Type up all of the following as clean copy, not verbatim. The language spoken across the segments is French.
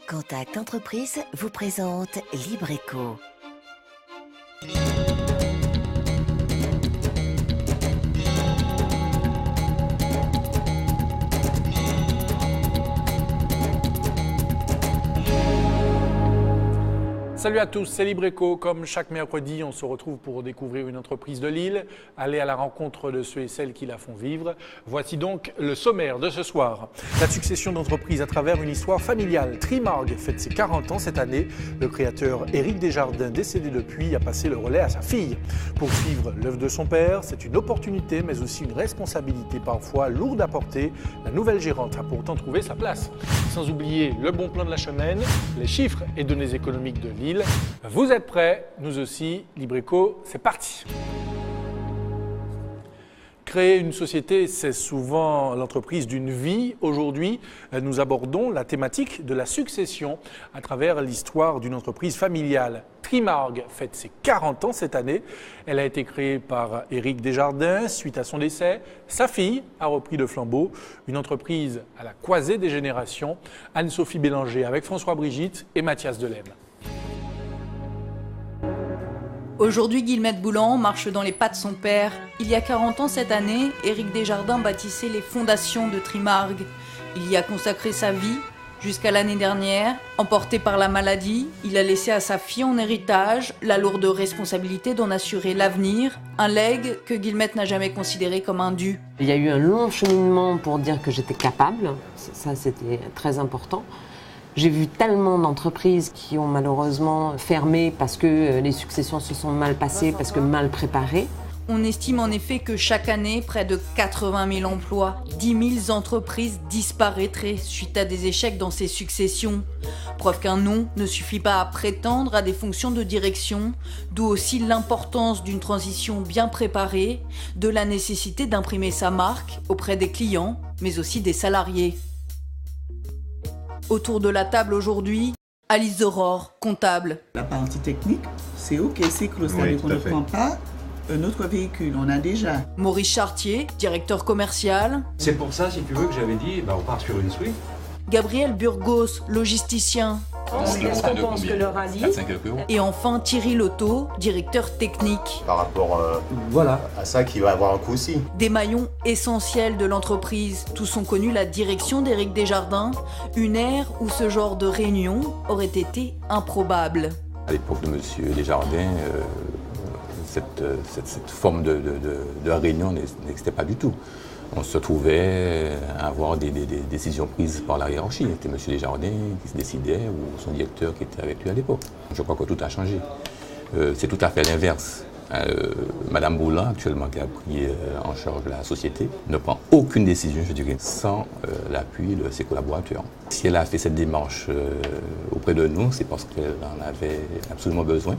Contact Entreprise vous présente Libreco. Salut à tous, c'est Libreco. Comme chaque mercredi, on se retrouve pour découvrir une entreprise de Lille, aller à la rencontre de ceux et celles qui la font vivre. Voici donc le sommaire de ce soir. La succession d'entreprises à travers une histoire familiale. Trimarg fête ses 40 ans cette année. Le créateur Éric Desjardins, décédé depuis, a passé le relais à sa fille. Poursuivre l'œuvre de son père, c'est une opportunité, mais aussi une responsabilité parfois lourde à porter. La nouvelle gérante a pourtant trouvé sa place. Sans oublier le bon plan de la semaine, les chiffres et données économiques de Lille. Vous êtes prêts? Nous aussi, Libreco, c'est parti. Créer une société, c'est souvent l'entreprise d'une vie. Aujourd'hui, nous abordons la thématique de la succession à travers l'histoire d'une entreprise familiale. Trimarg fête ses 40 ans cette année. Elle a été créée par Éric Desjardins suite à son décès. Sa fille a repris le flambeau. Une entreprise à la croisée des générations. Anne-Sophie Bélanger avec François Brigitte et Mathias Delem. Aujourd'hui, Guillemette Boulan marche dans les pas de son père. Il y a 40 ans cette année, Éric Desjardins bâtissait les fondations de Trimarg. Il y a consacré sa vie jusqu'à l'année dernière. Emporté par la maladie, il a laissé à sa fille en héritage la lourde responsabilité d'en assurer l'avenir, un legs que Guillemette n'a jamais considéré comme un dû. Il y a eu un long cheminement pour dire que j'étais capable, ça c'était très important. J'ai vu tellement d'entreprises qui ont malheureusement fermé parce que les successions se sont mal passées, parce que mal préparées. On estime en effet que chaque année, près de 80 000 emplois, 10 000 entreprises disparaîtraient suite à des échecs dans ces successions. Preuve qu'un nom ne suffit pas à prétendre à des fonctions de direction, d'où aussi l'importance d'une transition bien préparée, de la nécessité d'imprimer sa marque auprès des clients, mais aussi des salariés. Autour de la table aujourd'hui, Alice Aurore, comptable. La partie technique, c'est OK, c'est clos, c'est-à-dire qu'on ne prend pas un autre véhicule, on a déjà. Maurice Chartier, directeur commercial. C'est pour ça, si tu veux, que j'avais dit, on part sur une Swift. Gabriel Burgos, logisticien. Est-ce qu'on pense que le rallye... Et enfin Thierry Lotto, directeur technique. Par rapport à ça qui va avoir un coût aussi. Des maillons essentiels de l'entreprise. Tous ont connu la direction d'Éric Desjardins, une ère où ce genre de réunion aurait été improbable. À l'époque de M. Desjardins, cette forme de réunion n'existait pas du tout. On se trouvait à avoir des décisions prises par la hiérarchie. C'était M. Desjardins qui se décidait ou son directeur qui était avec lui à l'époque. Je crois que tout a changé. C'est tout à fait l'inverse. Madame Boulan, actuellement, qui a pris en charge la société, ne prend aucune décision, je dirais, sans l'appui de ses collaborateurs. Si elle a fait cette démarche auprès de nous, c'est parce qu'elle en avait absolument besoin,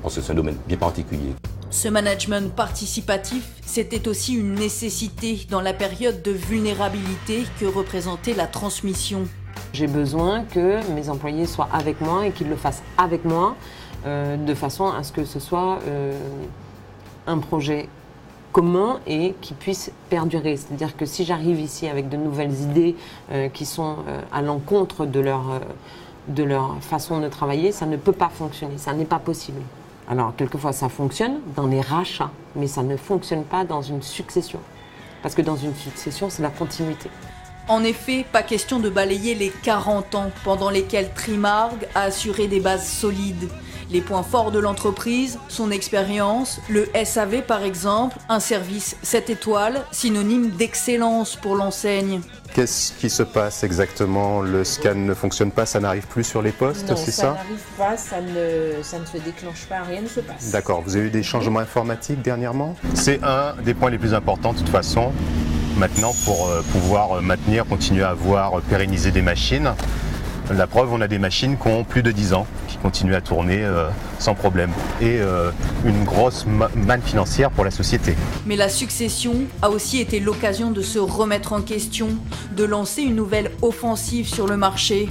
parce que c'est un domaine bien particulier. Ce management participatif, c'était aussi une nécessité dans la période de vulnérabilité que représentait la transmission. J'ai besoin que mes employés soient avec moi et qu'ils le fassent avec moi, de façon à ce que ce soit un projet commun et qui puisse perdurer. C'est-à-dire que si j'arrive ici avec de nouvelles idées qui sont à l'encontre de leur façon de travailler, ça ne peut pas fonctionner, ça n'est pas possible. Alors, quelquefois, ça fonctionne dans les rachats, mais ça ne fonctionne pas dans une succession. Parce que dans une succession, c'est la continuité. En effet, pas question de balayer les 40 ans pendant lesquels Trimarg a assuré des bases solides. Les points forts de l'entreprise, son expérience, le SAV par exemple, un service 7 étoiles, synonyme d'excellence pour l'enseigne. Qu'est-ce qui se passe exactement? Le scan ne fonctionne pas, ça n'arrive plus sur les postes, non, c'est ça? Non, ça n'arrive pas, ça ne se déclenche pas, rien ne se passe. D'accord, vous avez eu des changements informatiques dernièrement? C'est un des points les plus importants de toute façon, maintenant pour pouvoir continuer à pérenniser des machines. La preuve, on a des machines qui ont plus de 10 ans, qui continuent à tourner sans problème. Et une grosse manne financière pour la société. Mais la succession a aussi été l'occasion de se remettre en question, de lancer une nouvelle offensive sur le marché.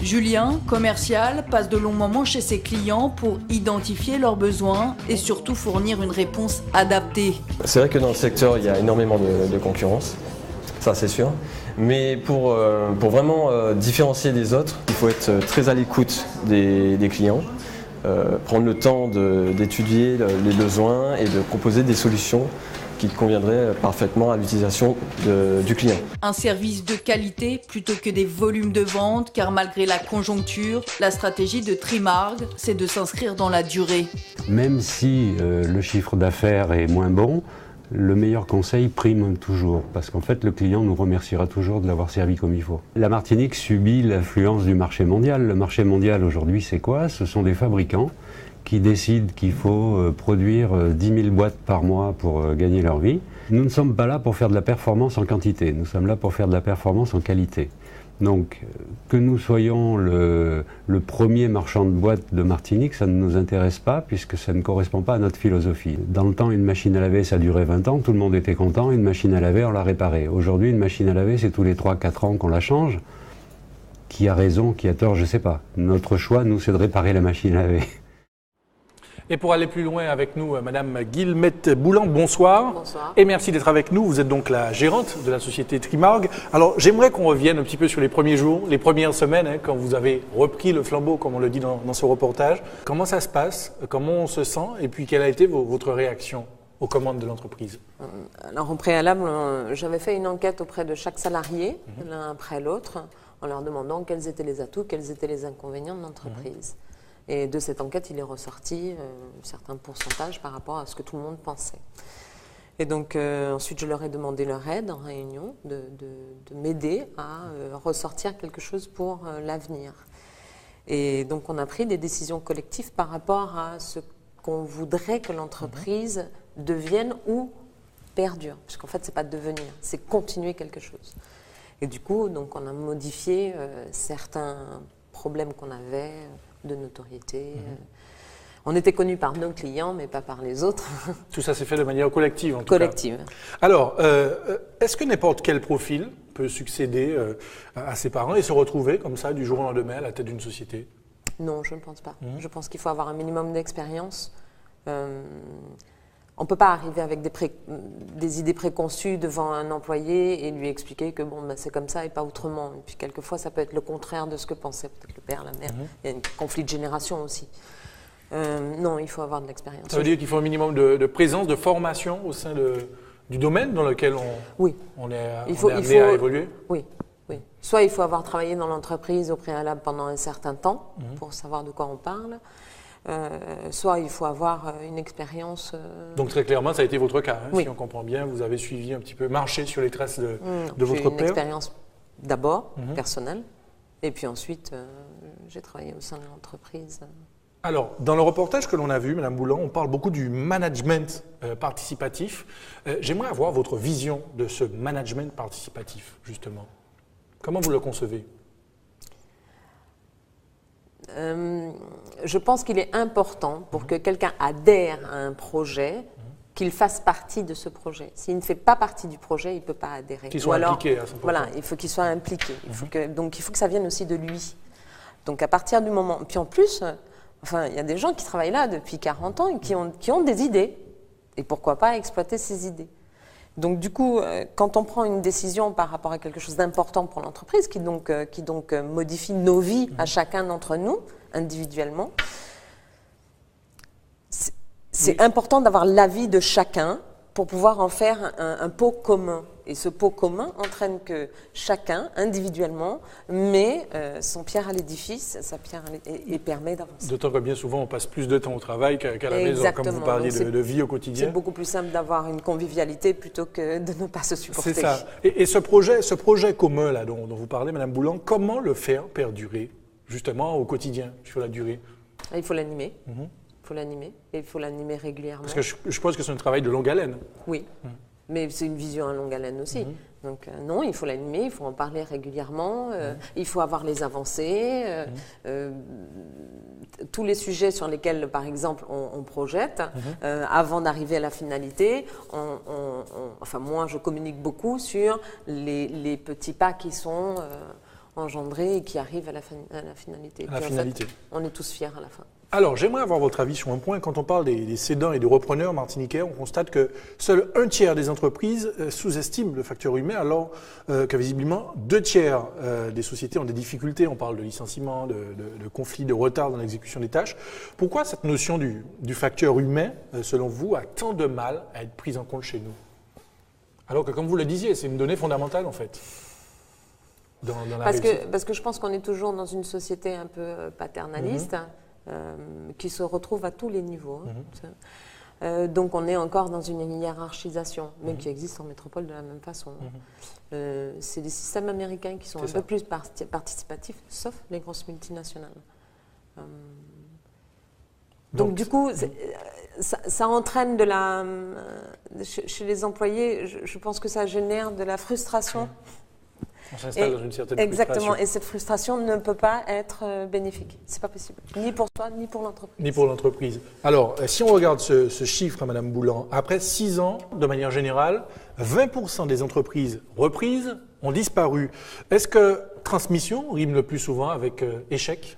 Julien, commercial, passe de longs moments chez ses clients pour identifier leurs besoins et surtout fournir une réponse adaptée. C'est vrai que dans le secteur, il y a énormément de concurrence, ça c'est sûr. Mais pour vraiment différencier des autres, il faut être très à l'écoute des clients, prendre le temps d'étudier les besoins et de proposer des solutions qui conviendraient parfaitement à l'utilisation du client. Un service de qualité plutôt que des volumes de vente, car malgré la conjoncture, la stratégie de Trimarg, c'est de s'inscrire dans la durée. Même si le chiffre d'affaires est moins bon, le meilleur conseil prime toujours, parce qu'en fait le client nous remerciera toujours de l'avoir servi comme il faut. La Martinique subit l'influence du marché mondial. Le marché mondial aujourd'hui c'est quoi? Ce sont des fabricants qui décident qu'il faut produire 10 000 boîtes par mois pour gagner leur vie. Nous ne sommes pas là pour faire de la performance en quantité, nous sommes là pour faire de la performance en qualité. Donc que nous soyons le premier marchand de boîtes de Martinique, ça ne nous intéresse pas puisque ça ne correspond pas à notre philosophie. Dans le temps, une machine à laver, ça durait 20 ans, tout le monde était content, une machine à laver, on la réparait. Aujourd'hui, une machine à laver, c'est tous les 3-4 ans qu'on la change. Qui a raison, qui a tort, je ne sais pas. Notre choix, nous, c'est de réparer la machine à laver. Et pour aller plus loin avec nous, Madame Guillemette Boulan, bonsoir. Bonsoir. Et merci d'être avec nous. Vous êtes donc la gérante de la société Trimarg. Alors, j'aimerais qu'on revienne un petit peu sur les premiers jours, les premières semaines, quand vous avez repris le flambeau, comme on le dit dans ce reportage. Comment ça se passe? Comment on se sent? Et puis, quelle a été votre réaction aux commandes de l'entreprise? Alors, au préalable, j'avais fait une enquête auprès de chaque salarié, l'un après l'autre, en leur demandant quels étaient les atouts, quels étaient les inconvénients de l'entreprise. Et de cette enquête, il est ressorti un certain pourcentage par rapport à ce que tout le monde pensait. Et donc ensuite, je leur ai demandé leur aide en réunion, de m'aider à ressortir quelque chose pour l'avenir. Et donc on a pris des décisions collectives par rapport à ce qu'on voudrait que l'entreprise devienne ou perdure. Parce qu'en fait, ce n'est pas devenir, c'est continuer quelque chose. Et du coup, donc, on a modifié certains problèmes qu'on avait de notoriété. On était connus par nos clients, mais pas par les autres. Tout ça s'est fait de manière collective, en tout collective. cas. Alors, est-ce que n'importe quel profil peut succéder à ses parents et se retrouver comme ça, du jour au lendemain, à la tête d'une société? Non, je ne pense pas. Je pense qu'il faut avoir un minimum d'expérience. On ne peut pas arriver avec des idées préconçues devant un employé et lui expliquer que bon, ben, c'est comme ça et pas autrement. Et puis quelquefois, ça peut être le contraire de ce que pensait peut-être le père, la mère. Il y a un conflit de génération aussi. Non, il faut avoir de l'expérience. Ça veut dire qu'il faut un minimum de présence, de formation au sein du domaine dans lequel on est amené à évoluer? Oui. Soit il faut avoir travaillé dans l'entreprise au préalable pendant un certain temps pour savoir de quoi on parle. Soit il faut avoir une expérience. Donc très clairement, ça a été votre cas, si on comprend bien. Vous avez suivi un petit peu, marché sur les traces de votre père. J'ai une expérience d'abord personnelle, et puis ensuite j'ai travaillé au sein de l'entreprise. Alors, dans le reportage que l'on a vu, Madame Boulan, on parle beaucoup du management participatif. J'aimerais avoir votre vision de ce management participatif, justement. Comment vous le concevez ? Je pense qu'il est important pour que quelqu'un adhère à un projet, qu'il fasse partie de ce projet. S'il ne fait pas partie du projet, il ne peut pas adhérer. Qu'il soit impliqué à 100%. Voilà, il faut qu'il soit impliqué. Donc il faut que ça vienne aussi de lui. Donc à partir du moment... Puis en plus, il y a des gens qui travaillent là depuis 40 ans et qui ont des idées. Et pourquoi pas exploiter ces idées. Donc du coup, quand on prend une décision par rapport à quelque chose d'important pour l'entreprise, qui donc modifie nos vies à chacun d'entre nous, individuellement, c'est important d'avoir l'avis de chacun pour pouvoir en faire un pot commun. Et ce pot commun entraîne que chacun, individuellement, met son pierre à l'édifice, sa pierre et permet d'avancer. D'autant que bien souvent, on passe plus de temps au travail qu'à la maison, comme vous parliez de vie au quotidien. C'est beaucoup plus simple d'avoir une convivialité plutôt que de ne pas se supporter. C'est ça. Et ce projet commun là, dont vous parlez, Madame Boulan, comment le faire perdurer, justement, au quotidien, sur la durée? Il faut l'animer. Il faut l'animer, et il faut l'animer régulièrement. Parce que je pense que c'est un travail de longue haleine. Oui, mais c'est une vision à longue haleine aussi. Donc non, il faut l'animer, il faut en parler régulièrement, il faut avoir les avancées, tous les sujets sur lesquels, par exemple, on projette, avant d'arriver à la finalité, moi je communique beaucoup sur les petits pas qui sont engendrer et qui arrive à la finalité. À la finalité. On est tous fiers à la fin. Alors, j'aimerais avoir votre avis sur un point. Quand on parle des cédants et des repreneurs martiniquais, on constate que seul 1/3 des entreprises sous-estiment le facteur humain, alors que visiblement 2/3 des sociétés ont des difficultés. On parle de licenciement, de conflits, de retard dans l'exécution des tâches. Pourquoi cette notion du facteur humain, selon vous, a tant de mal à être prise en compte chez nous? Alors que, comme vous le disiez, c'est une donnée fondamentale, en fait. Parce que je pense qu'on est toujours dans une société un peu paternaliste. Qui se retrouve à tous les niveaux. Donc on est encore dans une hiérarchisation, mais qui existe en métropole de la même façon. C'est des systèmes américains qui sont un peu plus participatifs, sauf les grosses multinationales. Donc du coup, ça entraîne chez les employés, je pense que ça génère de la frustration. On s'installe dans une certaine exactement, frustration. Et cette frustration ne peut pas être bénéfique. C'est pas possible, ni pour soi, ni pour l'entreprise. Ni pour l'entreprise. Alors, si on regarde ce chiffre, Madame Boulan, après 6 ans, de manière générale, 20% des entreprises reprises ont disparu. Est-ce que transmission rime le plus souvent avec échec?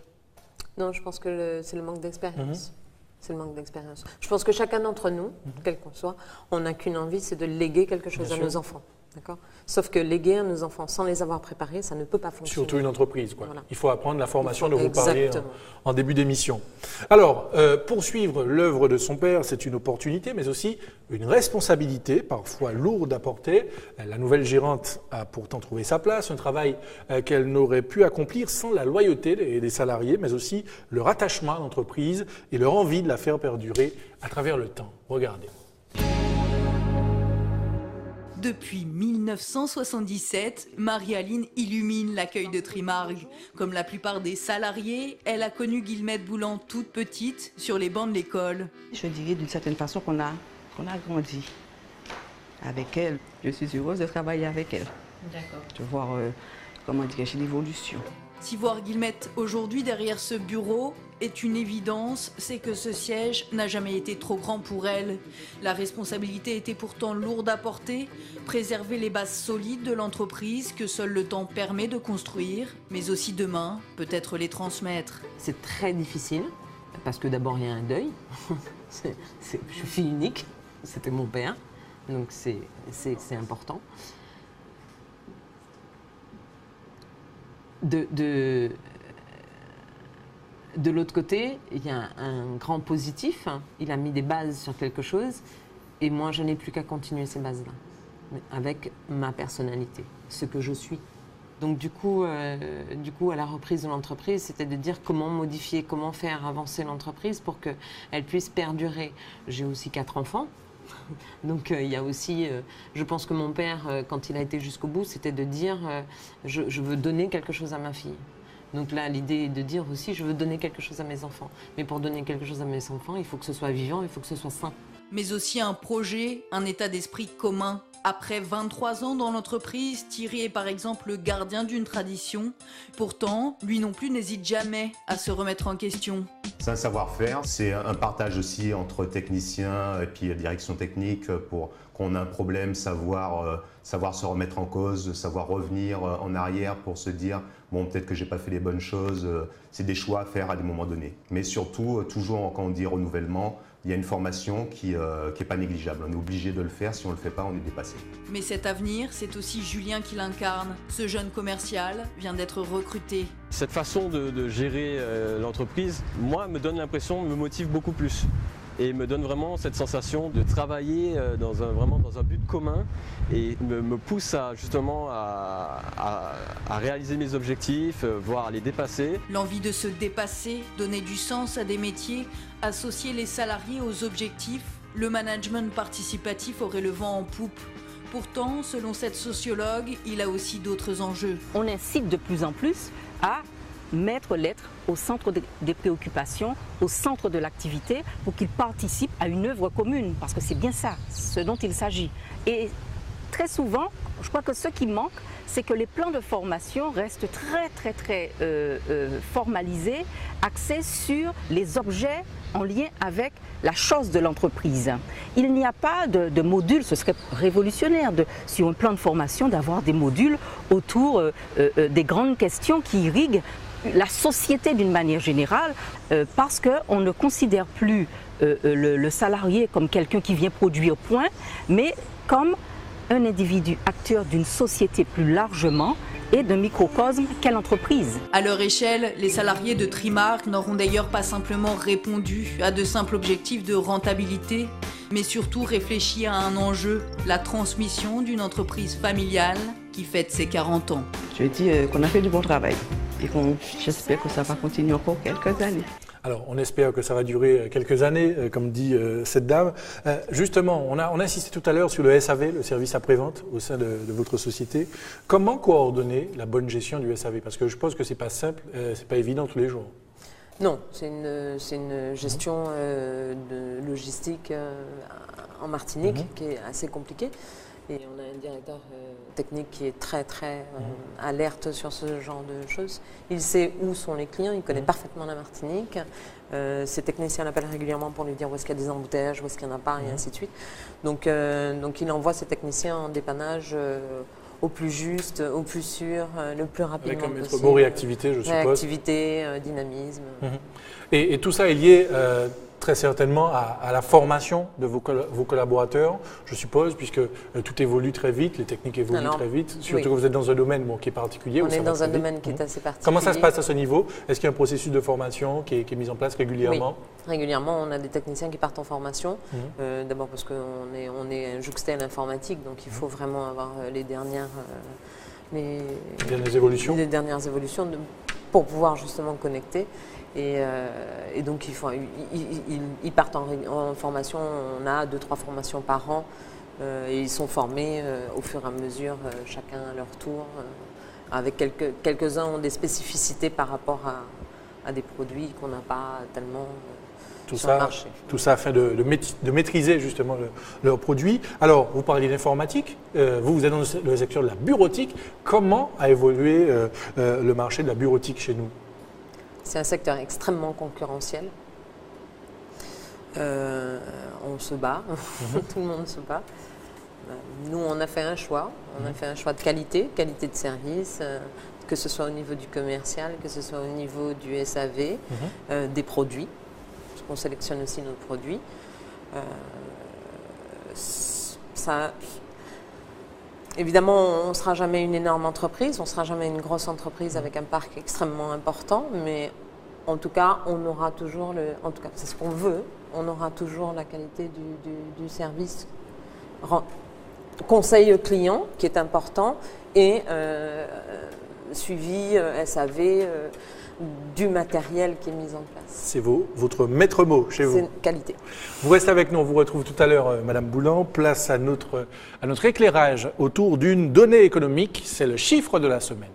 Non, je pense que c'est le manque d'expérience. C'est le manque d'expérience. Je pense que chacun d'entre nous, quel qu'on soit, on n'a qu'une envie, c'est de léguer quelque chose à nos enfants. Sauf que léguer à nos enfants sans les avoir préparés, ça ne peut pas fonctionner. Surtout une entreprise, quoi. Voilà. Il faut apprendre la formation dont vous parliez en début d'émission. Alors, poursuivre l'œuvre de son père, c'est une opportunité, mais aussi une responsabilité, parfois lourde à porter. La nouvelle gérante a pourtant trouvé sa place, un travail qu'elle n'aurait pu accomplir sans la loyauté des salariés, mais aussi leur attachement à l'entreprise et leur envie de la faire perdurer à travers le temps. Regardez. Depuis 1977, Marie-Aline illumine l'accueil de Trimargue. Comme la plupart des salariés, elle a connu Guillemette Boulan toute petite sur les bancs de l'école. Je dirais d'une certaine façon qu'on a grandi avec elle. Je suis heureuse de travailler avec elle. D'accord. De voir, comment dirais-je, l'évolution. Si voir Guillemette aujourd'hui derrière ce bureau est une évidence, c'est que ce siège n'a jamais été trop grand pour elle. La responsabilité était pourtant lourde à porter, préserver les bases solides de l'entreprise que seul le temps permet de construire, mais aussi demain, peut-être les transmettre. C'est très difficile, parce que d'abord il y a un deuil. Je suis fille unique, c'était mon père, donc c'est important. De l'autre côté, il y a un grand positif. Il a mis des bases sur quelque chose et moi, je n'ai plus qu'à continuer ces bases-là avec ma personnalité, ce que je suis. Donc du coup, à la reprise de l'entreprise, c'était de dire comment modifier, comment faire avancer l'entreprise pour qu'elle puisse perdurer. J'ai aussi 4 enfants. Donc il y a aussi, je pense que mon père, quand il a été jusqu'au bout, c'était de dire je veux donner quelque chose à ma fille. Donc là, l'idée est de dire aussi je veux donner quelque chose à mes enfants. Mais pour donner quelque chose à mes enfants, il faut que ce soit vivant, il faut que ce soit sain. Mais aussi un projet, un état d'esprit commun. Après 23 ans dans l'entreprise, Thierry est par exemple le gardien d'une tradition. Pourtant, lui non plus n'hésite jamais à se remettre en question. C'est un savoir-faire, c'est un partage aussi entre techniciens et puis direction technique pour qu'on a un problème, savoir se remettre en cause, savoir revenir en arrière pour se dire bon, peut-être que j'ai pas fait les bonnes choses. C'est des choix à faire à des moments donnés. Mais surtout, toujours quand on dit renouvellement, il y a une formation qui n'est pas négligeable. On est obligé de le faire. Si on ne le fait pas, on est dépassé. Mais cet avenir, c'est aussi Julien qui l'incarne. Ce jeune commercial vient d'être recruté. Cette façon de gérer l'entreprise, moi, me donne l'impression, me motive beaucoup plus. Et me donne vraiment cette sensation de travailler vraiment dans un but commun et me pousse justement à réaliser mes objectifs, voire à les dépasser. L'envie de se dépasser, donner du sens à des métiers, associer les salariés aux objectifs, le management participatif aurait le vent en poupe. Pourtant, selon cette sociologue, il a aussi d'autres enjeux. On incite de plus en plus à mettre l'être au centre des préoccupations, au centre de l'activité, pour qu'ils participent à une œuvre commune, parce que c'est bien ça, ce dont il s'agit. Et très souvent, je crois que ce qui manque, c'est que les plans de formation restent très formalisés, axés sur les objets en lien avec la chose de l'entreprise. Il n'y a pas de module, ce serait révolutionnaire sur un plan de formation d'avoir des modules autour des grandes questions qui irriguent la société d'une manière générale, parce qu'on ne considère plus le salarié comme quelqu'un qui vient produire point, mais comme un individu acteur d'une société plus largement et d'un microcosme qu'est l'entreprise. À leur échelle, les salariés de Trimark n'auront d'ailleurs pas simplement répondu à de simples objectifs de rentabilité, mais surtout réfléchi à un enjeu, la transmission d'une entreprise familiale qui fête ses 40 ans. Je dis qu'on a fait du bon travail et j'espère que ça va continuer encore quelques années. Alors, on espère que ça va durer quelques années, comme dit cette dame. Justement, on a insisté tout à l'heure sur le SAV, le service après-vente, au sein de votre société. Comment coordonner la bonne gestion du SAV? Parce que je pense que ce n'est pas simple, ce n'est pas évident tous les jours. Non, c'est une gestion de logistique en Martinique qui est assez compliquée. Et on a un directeur technique qui est très alerte sur ce genre de choses. Il sait où sont les clients, il connaît parfaitement la Martinique. Ses techniciens l'appellent régulièrement pour lui dire où est-ce qu'il y a des embouteillages, où est-ce qu'il n'y en a pas, et ainsi de suite. Donc il envoie ses techniciens en dépannage au plus juste, au plus sûr, le plus rapidement possible. Avec un bon réactivité, je suppose. Réactivité, dynamisme. Et tout ça est lié très certainement à la formation de vos collaborateurs, je suppose, puisque tout évolue très vite, les techniques évoluent très vite, surtout que vous êtes dans un domaine qui est particulier. On est dans un domaine qui est assez particulier. Comment ça se passe à ce niveau? Est-ce qu'il y a un processus de formation qui est mis en place régulièrement? Oui, régulièrement, on a des techniciens qui partent en formation, d'abord parce qu'on est juxté à l'informatique, donc il faut vraiment avoir les dernières évolutions pour pouvoir justement connecter. Et donc ils partent en formation, on a 2-3 formations par an et ils sont formés au fur et à mesure, chacun à leur tour. Avec quelques-uns ont des spécificités par rapport à des produits qu'on n'a pas tellement sur le marché. Tout ça afin de maîtriser justement leurs produits. Alors, vous parliez d'informatique, vous êtes dans le secteur de la bureautique. Comment a évolué le marché de la bureautique chez nous? C'est un secteur extrêmement concurrentiel. On se bat, tout le monde se bat. Nous, on a fait un choix. On a fait un choix de qualité de service, que ce soit au niveau du commercial, que ce soit au niveau du SAV, des produits, parce qu'on sélectionne aussi nos produits. Évidemment, on ne sera jamais une énorme entreprise, on ne sera jamais une grosse entreprise avec un parc extrêmement important, mais en tout cas, on aura toujours, en tout cas, c'est ce qu'on veut, on aura toujours la qualité du service, conseil client qui est important et suivi SAV du matériel qui est mis en place. C'est votre maître mot chez vous. C'est qualité. Vous restez avec nous, on vous retrouve tout à l'heure, Madame Boulan. Place à notre éclairage autour d'une donnée économique, c'est le chiffre de la semaine.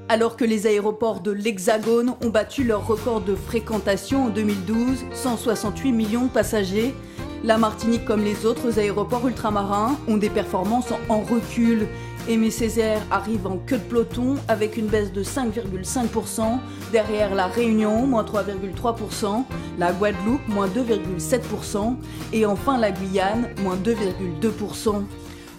Alors que les aéroports de l'Hexagone ont battu leur record de fréquentation en 2012, 168 millions de passagers, la Martinique, comme les autres aéroports ultramarins, ont des performances en recul. Aimé Césaire arrive en queue de peloton avec une baisse de 5,5%, derrière la Réunion, moins 3,3%, la Guadeloupe, moins 2,7% et enfin la Guyane, moins 2,2%.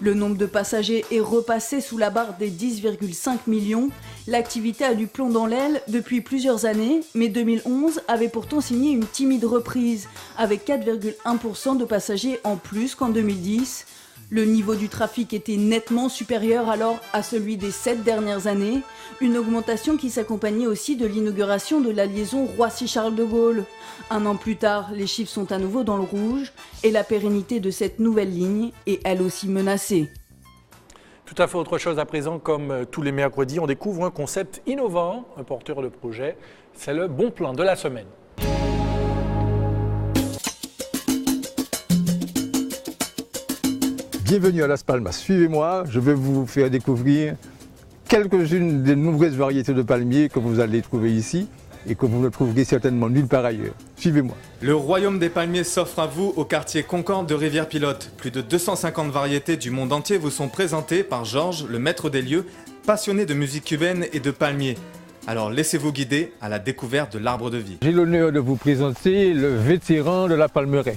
Le nombre de passagers est repassé sous la barre des 10,5 millions. L'activité a du plomb dans l'aile depuis plusieurs années, mais 2011 avait pourtant signé une timide reprise, avec 4,1% de passagers en plus qu'en 2010. Le niveau du trafic était nettement supérieur alors à celui des 7 dernières années, une augmentation qui s'accompagnait aussi de l'inauguration de la liaison Roissy-Charles de Gaulle. Un an plus tard, les chiffres sont à nouveau dans le rouge et la pérennité de cette nouvelle ligne est elle aussi menacée. Tout à fait autre chose à présent, comme tous les mercredis, on découvre un concept innovant, un porteur de projet, c'est le bon plan de la semaine. Bienvenue à Las Palmas, suivez-moi, je vais vous faire découvrir quelques-unes des nombreuses variétés de palmiers que vous allez trouver ici. et que vous ne trouverez certainement nulle part ailleurs. Suivez-moi. Le royaume des palmiers s'offre à vous au quartier Concorde de Rivière-Pilote. Plus de 250 variétés du monde entier vous sont présentées par Georges, le maître des lieux, passionné de musique cubaine et de palmiers. Alors laissez-vous guider à la découverte de l'arbre de vie. J'ai l'honneur de vous présenter le vétéran de la palmeraie.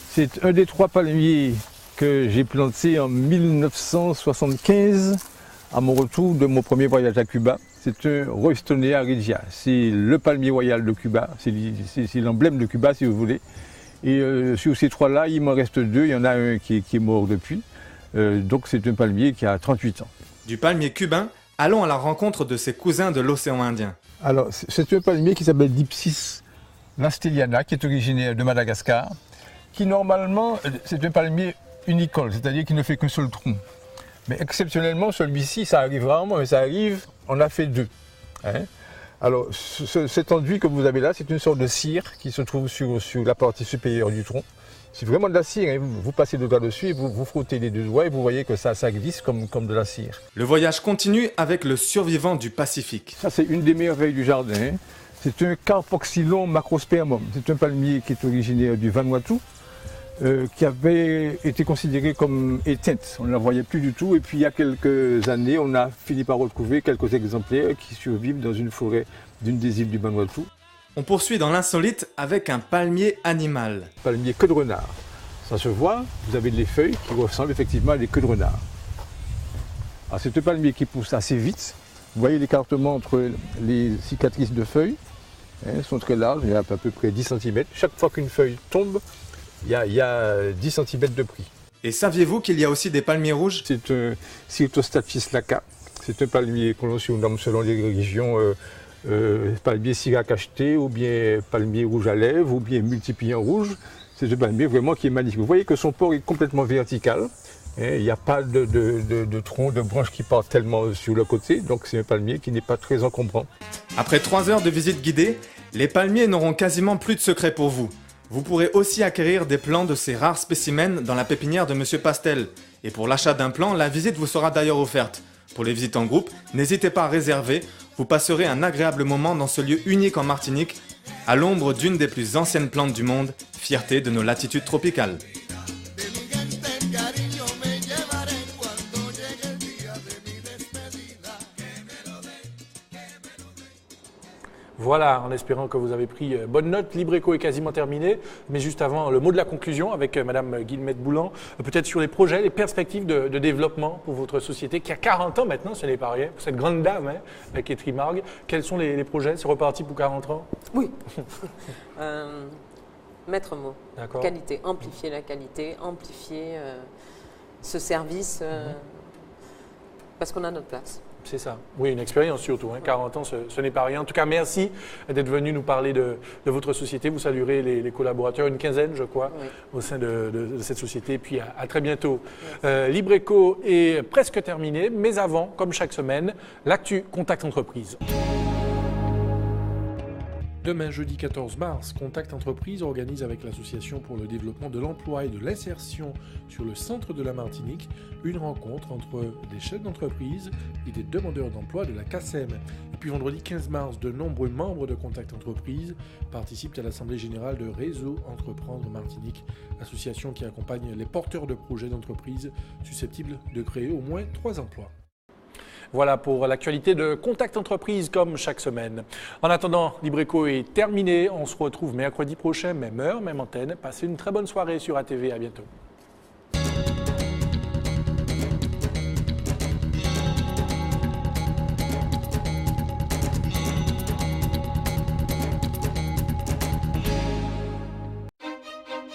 C'est un des 3 palmiers que j'ai planté en 1975 à mon retour de mon premier voyage à Cuba. C'est un Roystonea regia. C'est le palmier royal de Cuba. C'est l'emblème de Cuba si vous voulez. Et sur ces 3-là, il m'en reste 2. Il y en a un qui est mort depuis. Donc c'est un palmier qui a 38 ans. Du palmier cubain, allons à la rencontre de ses cousins de l'océan Indien. Alors, c'est un palmier qui s'appelle Dipsis lastelliana, qui est originaire de Madagascar, qui normalement, c'est un palmier unicole, c'est-à-dire qu'il ne fait qu'un seul tronc. Mais exceptionnellement, celui-ci, ça arrive rarement, mais ça arrive, on a fait 2. Hein? Alors, cet enduit que vous avez là, c'est une sorte de cire qui se trouve sur la partie supérieure du tronc. C'est vraiment de la cire, hein. Vous passez le doigt dessus et vous frottez les 2 doigts et vous voyez que ça glisse comme de la cire. Le voyage continue avec le survivant du Pacifique. Ça, c'est une des merveilles du jardin. Hein. C'est un Carpoxylon macrospermum. C'est un palmier qui est originaire du Vanuatu, qui avait été considéré comme éteinte. On ne la voyait plus du tout. Et puis, il y a quelques années, on a fini par retrouver quelques exemplaires qui survivent dans une forêt d'une des îles du Vanuatu. On poursuit dans l'insolite avec un palmier animal. Palmier queue de renard. Ça se voit, vous avez les feuilles qui ressemblent effectivement à des queues de renard. Alors c'est un palmier qui pousse assez vite. Vous voyez l'écartement entre les cicatrices de feuilles. Elles sont très larges, il y a à peu près 10 cm. Chaque fois qu'une feuille tombe, il y a 10 cm de prix. Et saviez-vous qu'il y a aussi des palmiers rouges? C'est un Cytostaphys laca. C'est un palmier que l'on surnomme selon les régions palmier Syrah cacheté, ou bien palmier rouge à lèvres, ou bien multipliant rouge. C'est un palmier vraiment qui est magnifique. Vous voyez que son port est complètement vertical. Il n'y a pas de tronc, de branches qui partent tellement sur le côté. Donc c'est un palmier qui n'est pas très encombrant. Après 3 heures de visite guidée, les palmiers n'auront quasiment plus de secret pour vous. Vous pourrez aussi acquérir des plants de ces rares spécimens dans la pépinière de Monsieur Pastel. Et pour l'achat d'un plant, la visite vous sera d'ailleurs offerte. Pour les visites en groupe, n'hésitez pas à réserver. Vous passerez un agréable moment dans ce lieu unique en Martinique, à l'ombre d'une des plus anciennes plantes du monde, fierté de nos latitudes tropicales. Voilà, en espérant que vous avez pris bonne note. Libreco est quasiment terminé, mais juste avant, le mot de la conclusion avec Madame Guillemette Boulan, peut-être sur les projets, les perspectives de développement pour votre société, qui a 40 ans maintenant, ce n'est pas rien, pour cette grande dame, hein, qui est Trimargue. Quels sont les projets? C'est reparti pour 40 ans? Oui. Maître mot, qualité, amplifier la qualité, amplifier ce service, parce qu'on a notre place. C'est ça. Oui, une expérience surtout. 40 ans, ce n'est pas rien. En tout cas, merci d'être venu nous parler de votre société. Vous saluerez les collaborateurs, une quinzaine, je crois, au sein de cette société. Et puis, à très bientôt. Libreco est presque terminé, mais avant, comme chaque semaine, l'actu Contact Entreprise. Demain, jeudi 14 mars, Contact Entreprise organise avec l'Association pour le développement de l'emploi et de l'insertion sur le centre de la Martinique une rencontre entre des chefs d'entreprise et des demandeurs d'emploi de la CACEM. Et puis vendredi 15 mars, de nombreux membres de Contact Entreprise participent à l'Assemblée générale de Réseau Entreprendre Martinique, association qui accompagne les porteurs de projets d'entreprise susceptibles de créer au moins 3 emplois. Voilà pour l'actualité de Contact Entreprise comme chaque semaine. En attendant, Libreco est terminé. On se retrouve mercredi prochain, même heure, même antenne. Passez une très bonne soirée sur ATV. À bientôt.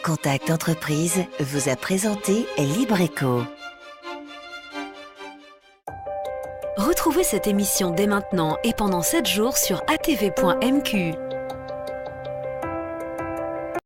Contact Entreprise vous a présenté Libreco. Retrouvez cette émission dès maintenant et pendant 7 jours sur atv.mq.